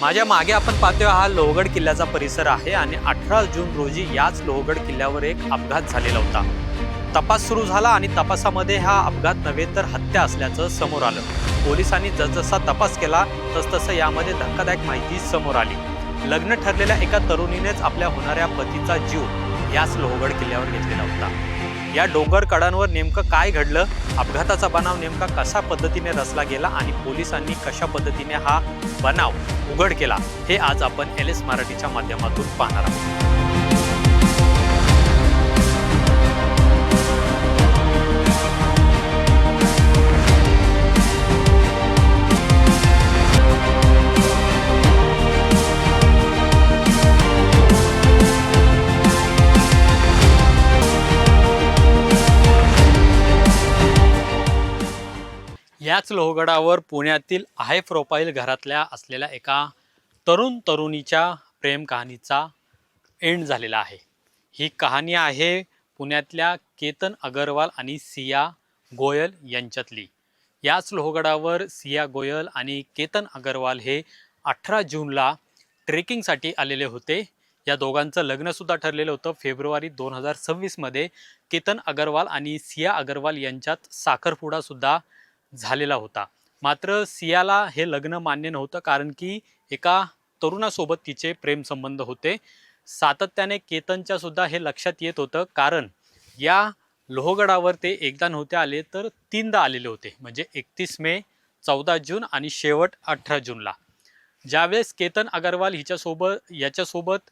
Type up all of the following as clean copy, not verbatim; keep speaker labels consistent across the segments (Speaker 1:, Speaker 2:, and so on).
Speaker 1: माझ्या मागे आपण पाहतोय हा लोहगड किल्ल्याचा परिसर आहे आणि 18 जून रोजी याच लोहगड किल्ल्यावर एक अपघात झालेला होता। तपास सुरू झाला आणि तपासामध्ये हा अपघात नव्हे तर हत्या असल्याचं समोर आलं। पोलिसांनी जसजसा तपास केला तसतसं यामध्ये धक्कादायक माहिती समोर आली। लग्न ठरलेल्या एका तरुणीनेच आपल्या होणाऱ्या पतीचा जीव याच लोहगड किल्ल्यावर घेतलेला होता। या डोंगर कडांवर नेमकं काय घडलं, अपघाताचा बनाव नेमका कशा पद्धतीने रचला गेला आणि पोलिसांनी कशा पद्धतीने हा बनाव उघड केला, हे आज आपण LS मराठीच्या माध्यमातून पाहणार आहोत। याच लोहगडावर पुण्यातील हाय प्रोफाईल घरातल्या असलेल्या एका तरुणीच्या प्रेम कहाणीचा एंड झालेला आहे। ही कहाणी आहे पुण्यातल्या केतन अगरवाल आणि सिया गोयल यांच्यातली। याच लोहगडावर सिया गोयल आणि केतन अगरवाल हे 18 जूनला ट्रेकिंगसाठी आलेले होते। या दोघांचं लग्न सुद्धा ठरलेलं होतं। फेब्रुवारी 2026 मध्ये केतन अगरवाल आणि सिया अगरवाल यांच्यात साखरपुडा सुद्धा झालेला होता। मात्र सियाला हे लग्न मान्य नव्हतं, कारण की एका तरुणासोबत तिचे प्रेम संबंध होते। सातत्याने केतनच्या सुद्धा हे लक्षात येत होतं, कारण या लोहगडावर ते एकदा नव्हते आले तर तीनदा आलेले होते। म्हणजे 31 मे, 14 जून आणि शेवट 18 जूनला। ज्यावेळेस केतन अगरवाल याच्यासोबत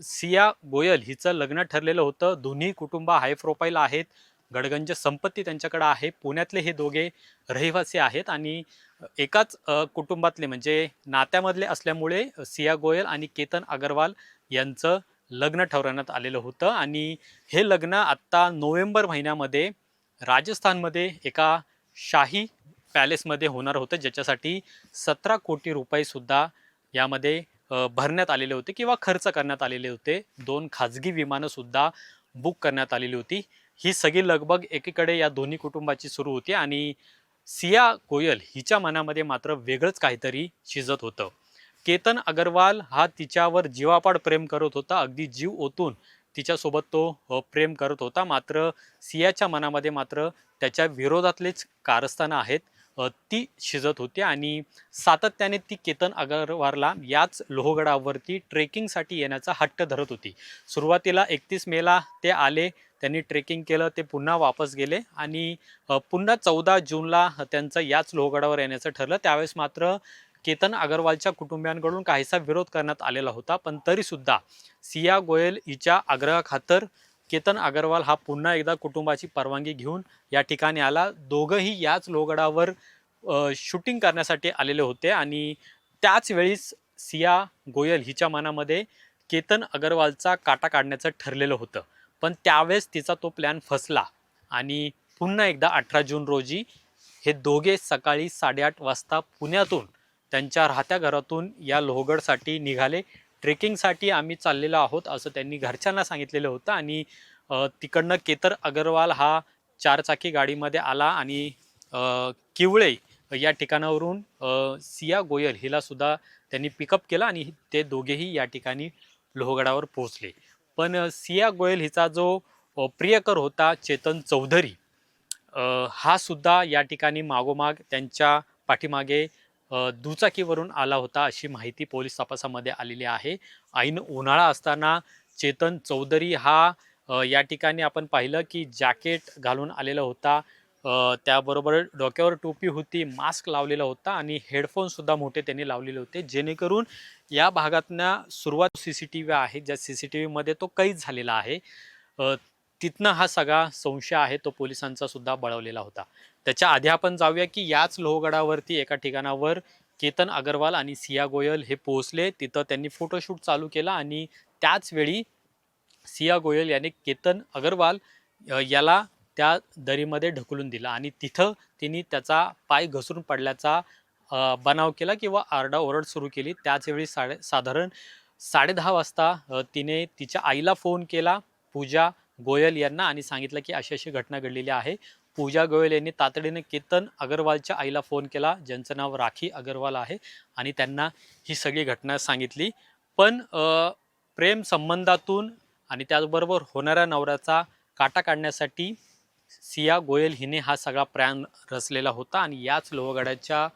Speaker 1: सिया गोयल हिचं लग्न ठरलेलं होतं। दोन्ही कुटुंब हाय प्रोफाईल आहेत, गडगंज संपत्ती त्यांच्याकडे आहे। पुण्यातले हे दोघे रहिवासी आहेत आणि एकाच कुटुंबातले म्हणजे नात्यामधले असल्यामुळे सिया गोयल आणि केतन अगरवाल यांचं लग्न ठरवण्यात आलेलं होतं। आणि हे लग्न आत्ता नोव्हेंबर महिन्यामध्ये राजस्थानमध्ये एका शाही पॅलेसमध्ये होणार होतं, ज्याच्यासाठी 17 कोटी रुपये सुद्धा यामध्ये भरण्यात आलेले होते किंवा खर्च करण्यात आलेले होते। 2 खाजगी विमानं सुद्धा बुक करण्यात आलेली होती। ही सगळी लगबग एकीकडे या दोन्ही कुटुंबाची सुरू होती आणि सिया गोयल हिच्या मनामध्ये मात्र वेगळंच काहीतरी शिजत होतं। केतन अगरवाल हा तिच्यावर जीवापाड प्रेम करत होता, अगदी जीव ओतून तिच्यासोबत तो प्रेम करत होता। मात्र सियाच्या मनामध्ये मात्र त्याच्या विरोधातलेच कारस्थानं आहेत, ती शिजत होती आणि सातत्याने ती केतन अगरवालला याच लोहगडावरती ट्रेकिंगसाठी येण्याचा हट्ट धरत होती। सुरुवातीला 31 मेला ते आले, त्यांनी ट्रेकिंग केलं, ते पुन्हा वापस गेले आणि पुन्हा 14 जूनला त्यांचं याच लोहगडावर येण्याचं ठरलं। त्यावेळेस मात्र केतन अगरवालच्या कुटुंबियांकडून काहीसा विरोध करण्यात आलेला होता, पण तरी सुद्धा सिया गोयल हिच्या आग्रहाखातर केतन अगरवाल हा पुन्हा एकदा कुटुंबाची परवानगी घेऊन या ठिकाणी आला। दोघंही याच लोहगडावर शूटिंग करण्यासाठी आलेले होते आणि त्याच वेळीस सिया गोयल हिच्या मनामध्ये केतन अगरवालचा काटा काढण्याचं ठरलेलं होतं, पण त्यावेळेस तिचा तो प्लॅन फसला आणि पुन्हा एकदा 18 जून रोजी हे दोघे सकाळी 8:30 वाजता पुण्यातून त्यांच्या राहत्या घरातून या लोहगडसाठी निघाले। ट्रेकिंगसाठी आम्ही चाललेलो आहोत असं त्यांनी घरच्यांना सांगितलेलं होतं आणि तिकडनं केतन अगरवाल हा 4 चाकी गाडीमध्ये आला आणि किवळे या ठिकाणावरून सिया गोयल हिला सुद्धा त्यांनी पिकअप केलं आणि ते दोघेही या ठिकाणी लोहगडावर पोहोचले। पण सिया गोयल हिचा जो प्रियकर होता चेतन चौधरी, हा सुद्धा या ठिकाणी मागोमाग त्यांच्या पाठीमागे दुचाकीवरून आला होता, अशी माहिती पोलीस तपासामध्ये आलेली आहे। ऐन उन्हाळा असताना चेतन चौधरी हा या ठिकाणी आपण पाहिलं की जॅकेट घालून आलेला होता, त्याबरोबर डोक्यावर टोपी होती, मास्क लावलेला होता आणि हेडफोन सुद्धा मोठे त्यांनी लावलेले होते, जेणेकरून या भागातल्या सुरुवात CCTV आहे, ज्या CCTV मध्ये तो कैद झालेला आहे, तिथनं हा सगळा संशय आहे तो पोलिसांचा सुद्धा बळवलेला होता। त्याच्या आधी आपण जाऊया की याच लोहगडावरती एका ठिकाणावर केतन अगरवाल आणि सिया गोयल हे पोहोचले। तिथं त्यांनी फोटोशूट चालू केला आणि त्याच वेळी सिया गोयल याने केतन अगरवाल याला त्या दरीमध्ये ढकलून दिला आणि तिथं तिने त्याचा पाय घसरून पडल्याचा बनाव केला किंवा आरडाओरड सुरू केली। त्याच वेळी साधारण 10:30 वाजता तिने तिच्या आईला फोन केला, पूजा गोयल यांना, आणि सांगितलं की अशी अशी घटना घडलेली आहे, पूजा गोयल यांनी तातडीने केतन अग्रवालच्या आईला फोन केला, ज्यांचं नाव राखी अग्रवाल आहे, आणि त्यांना ही सगळी घटना सांगितली. पण प्रेम संबंधातून आणि त्याचबरोबर होणाऱ्या नवऱ्याचा काटा काढण्यासाठी सिया गोयल हिने हा सगळा प्लॅन रचलेला होता आणि याच लोहगडाच्या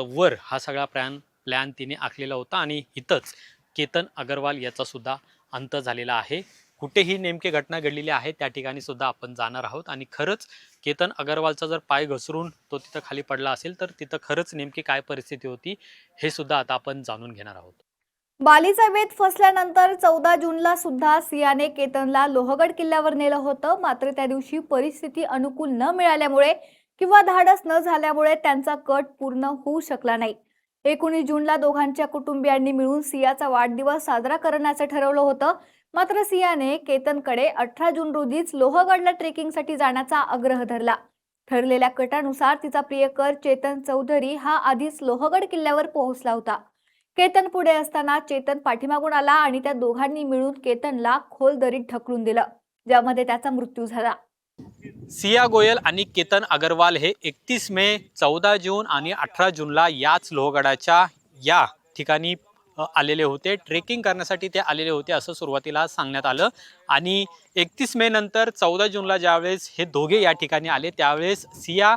Speaker 1: वर हा सगळा प्लॅन तिने आखलेला होता. आणि इथंच केतन अग्रवाल याचा सुद्धा अंत झालेला आहे. कुठेही नेमकी घटना घडलेली आहे त्या ठिकाणी सुद्धा आपण जाणार आहोत, आणि खरंच केतन अग्रवालचा जर पाय घसरून तो तिथं खाली पडला असेल तर तिथं खरंच नेमकी काय परिस्थिती होती हे सुद्धा आता आपण जाणून घेणार आहोत.
Speaker 2: बालीचा वेध फसल्यानंतर 14 जूनला सुद्धा सियाने केतनला लोहगड किल्ल्यावर नेलं होतं. मात्र त्या दिवशी परिस्थिती अनुकूल न मिळाल्यामुळे किंवा धाडस न झाल्यामुळे त्यांचा कट पूर्ण होऊ शकला नाही. 19 जूनला दोघांच्या कुटुंबियांनी मिळून सियाचा वाढदिवस साजरा करण्याचं ठरवलं होतं. मात्र सियाने केतनकडे 18 जून रोजीच लोहगडला ट्रेकिंगसाठी जाण्याचा आग्रह धरला. ठरलेल्या कटानुसार तिचा प्रियकर चेतन चौधरी हा आधीच लोहगड किल्ल्यावर पोहोचला होता. केतन पुढे असताना चेतन पाठीमागून आला आणि त्या दोघांनी मिळून केतनला खोल दरीत ढकलून दिलं, ज्यामध्ये त्याचा मृत्यू झाला.
Speaker 1: सिया गोयल आणि केतन अग्रवाल हे 31 मे, 14 जून आणि 18 जूनला याच लोहगडाच्या या ठिकाणी आलेले होते. ट्रेकिंग करण्यासाठी ते आलेले होते असं सुरुवातीला सांगण्यात आलं. आणि 31 मे नंतर 14 जूनला ज्यावेळेस हे दोघे या ठिकाणी आले त्यावेळेस सिया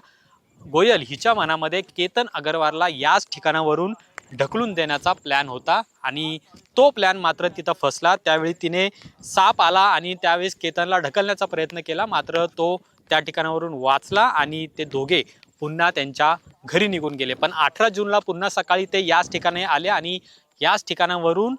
Speaker 1: गोयल हिच्या मनामध्ये केतन अग्रवालला याच ठिकाणावरून ढकलून देण्याचा प्लॅन होता, आणि तो प्लॅन मात्र तिथं फसला. त्यावेळी तिने साप आला आणि त्यावेळेस केतनला ढकलण्याचा प्रयत्न केला, मात्र तो त्या ठिकाणावरून वाचला आणि ते दोघे पुन्हा त्यांच्या घरी निघून गेले. पण 18 जूनला पुन्हा सकाळी ते याच ठिकाणी आले आणि याच ठिकाणावरून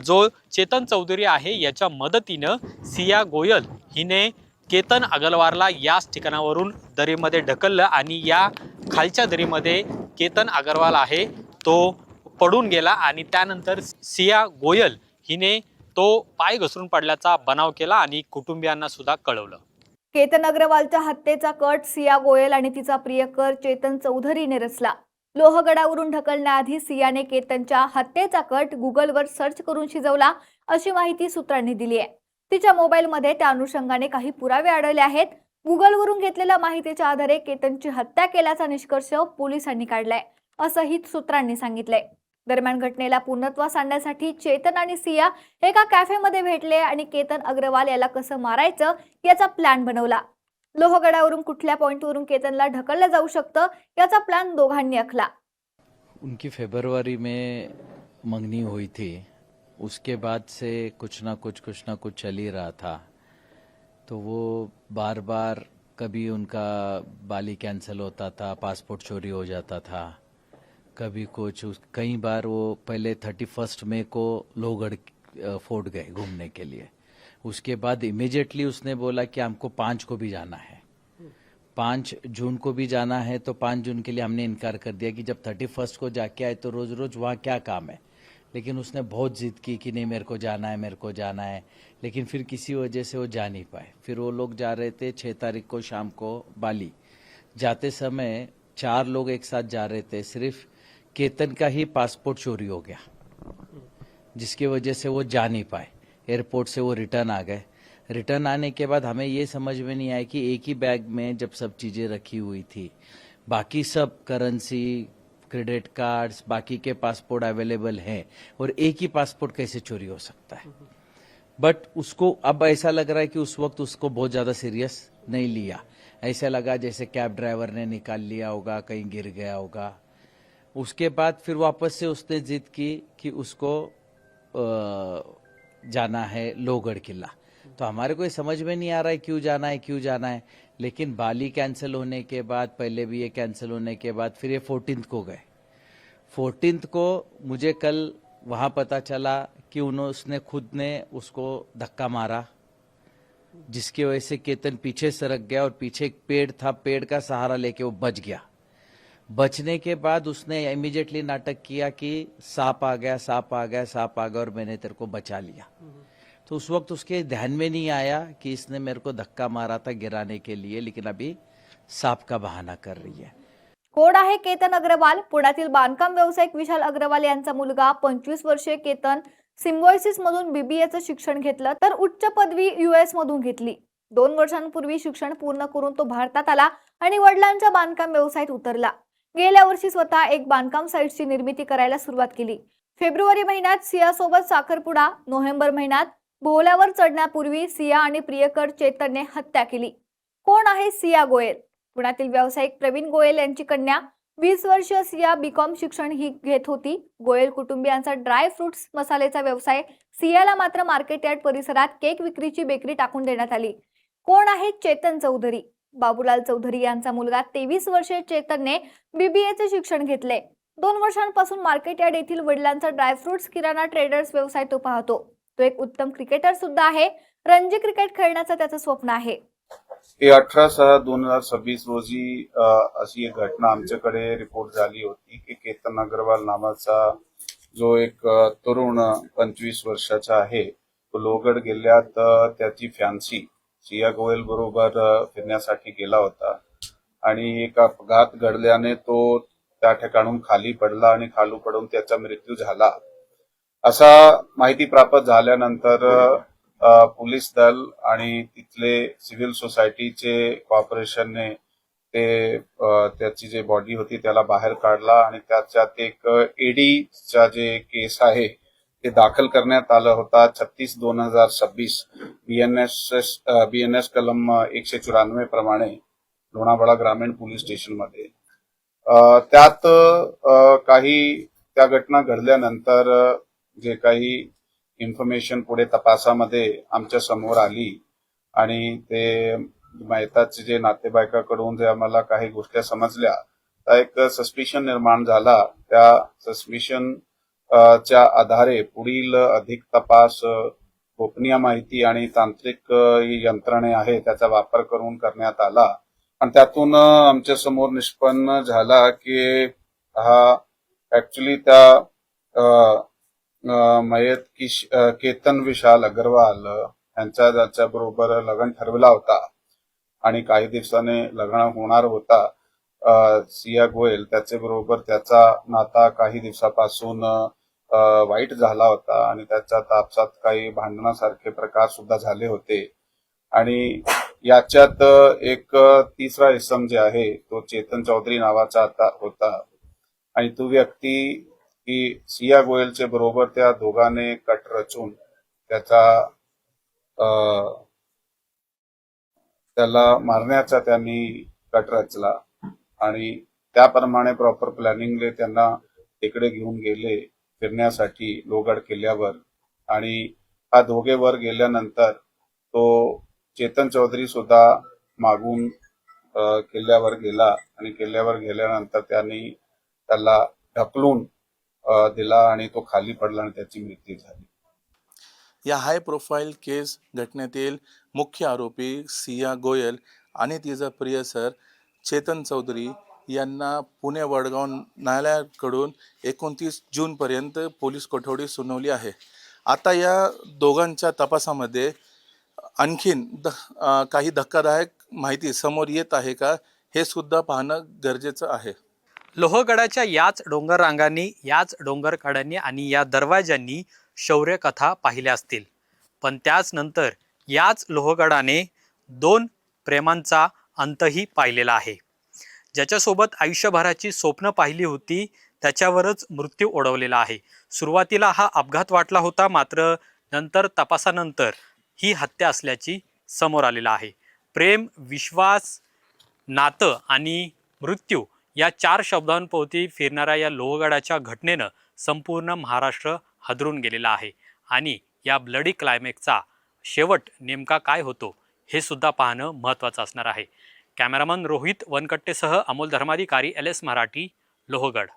Speaker 1: जो चेतन चौधरी आहे याच्या मदतीनं सिया गोयल हिने केतन अग्रवालला याच ठिकाणावरून दरीमध्ये ढकललं आणि या खालच्या दरीमध्ये केतन अग्रवाल आहे तो पडून गेला. आणि त्यानंतर सिया गोयल हिने तो पाय घसरून पडल्याचा बनाव केला आणि कुटुंबियांना सुद्धा कळवलं.
Speaker 2: केतन अग्रवालच्या हत्येचा कट सिया गोयल आणि तिचा प्रियकर चेतन चौधरीने रचला. लोहगडावरून ढकलण्याआधी सियाने केतनच्या हत्येचा कट गुगलवर सर्च करून शिजवला, अशी माहिती सूत्रांनी दिली आहे. तिच्या मोबाईलमध्ये त्या अनुषंगाने काही पुरावे आढळले आहेत. गुगलवरून घेतलेल्या माहितीच्या आधारे केतनची हत्या केल्याचा निष्कर्ष पोलिसांनी काढलाय, असंही सूत्रांनी सांगितलंय. दरम्यान घटनेला पूर्णत्वास आणण्यासाठी चेतन आणि सिया एका कॅफेमध्ये भेटले आणि केतन अग्रवाल याला कसं मारायचं याचा प्लॅन बनवला. लोहगडावरून कुठल्या पॉइंटवरून केतनला ढकललं जाऊ शकतं याचा प्लॅन दोघांनी आखला.
Speaker 3: उनकी फरवरी में मंगनी हुई थी, उसके बाद से कुछ ना कुछ चल ही रहा था. तो वो बार बार कभी उनका बाली कैंसिल होता था, पासपोर्ट चोरी हो जाता था, कभी कुछ. कई बार वो पहले 31 मई को लोहगढ़ फोर्ट गए घूमने के लिए. उसके बाद इमीडिएटली उसने बोला कि हमको 5 को भी जाना है, 5 जून को भी जाना है. तो 5 जून के लिए हमने इनकार कर दिया कि जब 31 को जाके आए तो रोज रोज वहाँ क्या काम है. लेकिन उसने बहुत जिद की कि नहीं मेरे को जाना है, मेरे को जाना है. लेकिन फिर किसी वजह से वो जा नहीं पाए. फिर वो लोग जा रहे थे 6 तारीख को शाम को बाली. जाते समय 4 लोग एक साथ जा रहे थे. सिर्फ केतन का ही पासपोर्ट चोरी हो गया, जिसकी वजह से वो जा नहीं पाए. एयरपोर्ट से वो रिटर्न आ गए. रिटर्न आने के बाद हमें ये समझ में नहीं आया कि एक ही बैग में जब सब चीज़ें रखी हुई थी, बाकी सब करेंसी, क्रेडिट कार्ड्स, बाकी के पासपोर्ट अवेलेबल हैं, और एक ही पासपोर्ट कैसे चोरी हो सकता है. बट उसको अब ऐसा लग रहा है कि उस वक्त उसको बहुत ज़्यादा सीरियस नहीं लिया. ऐसा लगा जैसे कैब ड्राइवर ने निकाल लिया होगा, कहीं गिर गया होगा. उसके बाद फिर वापस से उसने जिद की कि उसको जाना है लोहगढ़ किला. तो हमारे को समझ में नहीं आ रहा है क्यों जाना है. लेकिन बाली कैंसिल होने के बाद, पहले भी ये कैंसिल होने के बाद फिर ये 14 को गए. 14 को मुझे कल वहाँ पता चला कि उसने खुद ने उसको धक्का मारा, जिसकी वजह से केतन पीछे सरक गया और पीछे एक पेड़ था, पेड़ का सहारा लेके वो बच गया. बचने के बाद उसने इमीडिएटली नाटक किया कि सांप आ गया और मैंने तेरे को बचा लिया. तो उस वक्त उसके ध्यान में नहीं आया कि इसने मेरे को धक्का मारा था गिराने के लिए, लेकिन अभी सांप का बहाना कर रही है.
Speaker 2: कोण आहे केतन अग्रवाल? पुण्यातील बांधकाम व्यावसायिक विशाल अग्रवाल यांचा मुलगा. 25 वर्षीय केतन सिम्बायोसिस मधून BBAचं शिक्षण घेतलं तर उच्च पदवी US मधून घेतली. 2 वर्षांपूर्वी शिक्षण पूर्ण करून तो भारतात आला आणि वडिलांच्या बांधकाम व्यवसायात उतरला. गेल्या वर्षी स्वतः एक बांधकाम साइटची निर्मिती करायला सुरुवात केली. फेब्रुवारी महिन्यात सियासोबत साखरपुडा, नोव्हेंबर महिन्यात भोवल्यावर चढण्यापूर्वी सिया आणि प्रियकर चेतनने हत्या केली. कोण आहे सिया गोयल? पुण्यातील व्यावसायिक प्रवीण गोयल यांची कन्या. 20 वर्षीय सिया बीकॉम शिक्षण ही घेत होती. गोयल कुटुंबियांचा ड्राय फ्रुट्स मसाल्याचा व्यवसाय. सियाला मात्र मार्केट यार्ड परिसरात केक विक्रीची बेकरी टाकून देण्यात आली. कोण आहे चेतन चौधरी? बाबूलाल चौधरी यांचा मुलगा. 23 वर्षीय चेतनने BBA शिक्षण घेतले. 2 वर्षांपासून मार्केट यार्ड येथील वडिलांचा ड्रायफ्रुट्स किराणा ट्रेडर्स व्यवसाय तो पाहतो. तो एक उत्तम क्रिकेटर सुद्धा आहे. रणजी क्रिकेट खेळण्याचं त्याचं स्वप्न आहे.
Speaker 4: 18/6/2026 रोजी अशी एक घटना आमच्याकडे रिपोर्ट झाली होती की केतन अग्रवाल नावाचा जो एक तरुण 25 वर्षाचा आहे, तो लोहगड किल्ल्यात त्याची फॅन्सी सिया गोयल बरोबर फिरण्यासाठी गेला होता आणि एक अपघात घडल्याने तो त्या ठिकाणून खाली पडला आणि खाली पडून त्याचा मृत्यू झाला. असा माहिती प्राप्त झाल्यानंतर पोलीस दल आणि तिथले सिव्हिल सोसायटीचे कॉर्पोरेशनने त्याची जे बॉडी होती त्याला बाहेर काढला आणि त्याच्यात एक ईडीचा जे केस आहे ते दाखल करण्यात आलं होता. 36/2026 BNS कलम 194 प्रमाणे लोणावळा ग्रामीण पोलीस स्टेशनमध्ये. त्यात काही त्या घटना घडल्यानंतर जे काही इन्फॉर्मेशन पुढे तपासामध्ये आमच्या समोर आली आणि ते मैताचे जे नातेवाईकाकडून जे आम्हाला काही गोष्टी समजल्या, त्या एक सस्पिशन निर्माण झाला. त्या सस्पिशन च्या आधारे पुढील अधिक तपास गोपनीय माहिती आणि तांत्रिक यंत्रणे आहे त्याचा वापर करून करण्यात आला आणि त्यातून आमच्या समोर निष्पन्न झाला की हा ऍक्च्युली त्या मयत केतन विशाल अग्रवाल यांचा ज्याच्या बरोबर लग्न ठरवला होता आणि काही दिवसाने लग्न होणार होता. सिया गोयल त्याचे बरोबर त्याचा नाता काही दिवसापासून वाईट झाला होता आणि त्याच्या तापसात काही भांडणासारखे प्रकार सुद्धा झाले होते आणि याच्यात एक तिसरा इसम जे आहे तो चेतन चौधरी नावाचा आता होता आणि तो व्यक्ती की सिया गोयलचे बरोबर त्या दोघांनी कट रचून त्याला मारण्याचा त्यांनी कट रचला आणि त्याप्रमाणे प्रॉपर प्लॅनिंगने त्यांना तिकडे घेऊन गेले फिरण्यासाठी लोहगड किल्ल्यावर आणि हा दोघे वर गेल्यानंतर तो चेतन चौधरी सुद्धा मागून किल्ल्यावर गेला आणि किल्ल्यावर गेल्यानंतर त्यांनी त्याला ढकलून दिला आणि तो खाली पडला आणि त्याची मृत्यू झाली.
Speaker 5: या हाय प्रोफाईल केस घटनेतील मुख्य आरोपी सिया गोयल आणि तिचा प्रियकर चेतन चौधरी यांना पुणे वडगाव न्यायालयाकडून 29 जूनपर्यंत पोलीस कोठडी सुनावली आहे. आता या दोघांच्या तपासामध्ये आणखीन काही धक्कादायक माहिती समोर येत आहे का हे सुद्धा पाहणं गरजेचं आहे.
Speaker 1: लोहगडाच्या याच डोंगर रांगांनी, याच डोंगर कड्यांनी आणि या दरवाज्यांनी शौर्यकथा पाहिल्या असतील, पण त्याच नंतर याच लोहगडाने 2 प्रेमांचा अंतही पाहिलेला आहे. ज्याच्यासोबत आयुष्यभराची स्वप्न पाहिली होती त्याच्यावरच मृत्यू ओढवलेला आहे. सुरुवातीला हा अपघात वाटला होता, मात्र नंतर तपासानंतर ही हत्या असल्याची समोर आलेला आहे. प्रेम, विश्वास, नातं आणि मृत्यू या 4 शब्दांपोटी फिरणाऱ्या या लोहगडाच्या घटनेनं संपूर्ण महाराष्ट्र हादरून गेलेला आहे आणि या ब्लडी क्लायमॅक्सचा शेवट नेमका काय होतो हे सुद्धा पाहणं महत्त्वाचं असणार आहे. कॅमेरामन रोहित वनकट्टेसह अमोल धर्माधिकारी, LS मराठी, लोहगड.